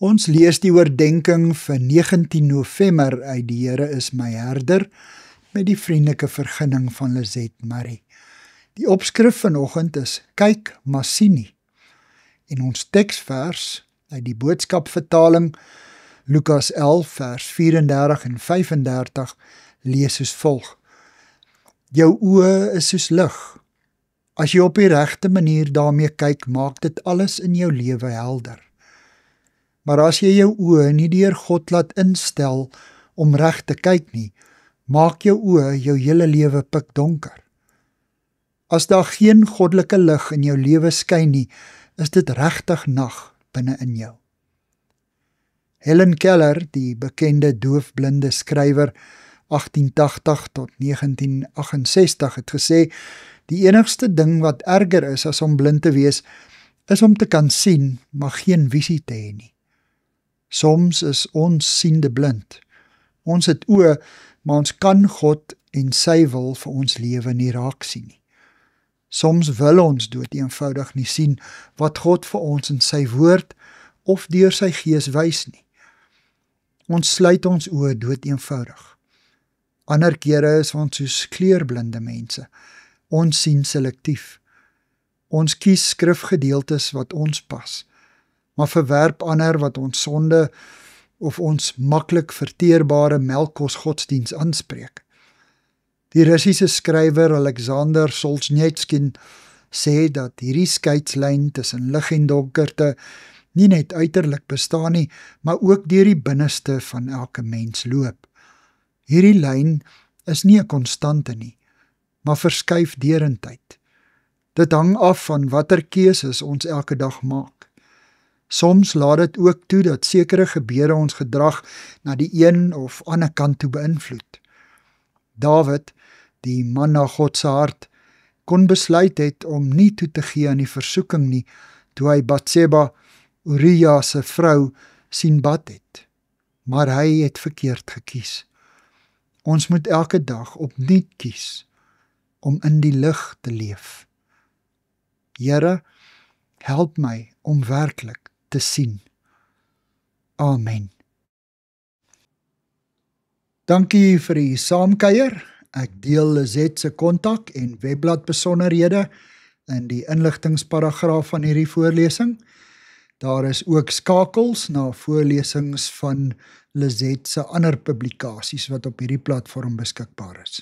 Ons lees die oordenking vir 19 November uit Die Here is my herder met die vriendelike vergunning van Lizet Marie. Die opskrif vanoggend is Kyk, maar sien nie. En ons teksvers uit die boodskapvertaling Lukas 11 vers 34 en 35 lees soos volg. Jou oë is soos lig. As jy op die regte manier daarmee kyk, maak dit alles in jou lewe helder. Maar as jy jou oë nie deur God laat instel om reg te kyk nie, maak jou oë jou hele lewe pikdonker. As daar geen goddelike lig in jou lewe skyn nie, is dit regtig nag binne in jou. Helen Keller, die bekende doofblinde skrywer 1880 tot 1968 het gesê, die enigste ding wat erger is as om blind te wees, is om te kan sien, maar geen visie te hê nie. Soms is ons siende blind. Ons het oë, maar ons kan God en sy wil vir ons lewe nie raak sien nie. Soms wil ons dood eenvoudig nie sien wat God vir ons in sy woord of deur sy gees wys nie. Ons sluit ons oë dood eenvoudig. Ander kere is ons soos kleurblinde mense. Ons sien selektief. Ons kies skrifgedeeltes wat ons pas, maar verwerp ander wat ons sonde of ons maklik verteerbare melkkos godsdiens aanspreek. Die Russiese skrywer Alexander Solzhenitsyn sê dat hierdie skeidslyn tussen lig en donkerte nie net uiterlik bestaan nie, maar ook deur die binneste van elke mens loop. Hierdie lyn is nie 'n konstante nie, maar verskuif derentyd. Dit hang af van watter keuses ons elke dag maak. Soms laat dit ook toe dat sekere gebeure ons gedrag na die een of ander kant toe beïnvloed. Dawid, die man na God se hart, kon besluit het om nie toe te gee aan die versoeking nie, toe hy Batseba, Uria se vrou, sien bad het. Maar hy het verkeerd gekies. Ons moet elke dag opnuut kies om in die lig te leef. Here, help my om werklik te sien. Amen. Dankie vir die saamkuier. Ek deel Lizet se kontak en webblad besonderhede in die inligtingsparagraaf van hierdie voorlesing. Daar is ook skakels na voorlesings van Lizet se ander publikasies wat op hierdie platform beskikbaar is.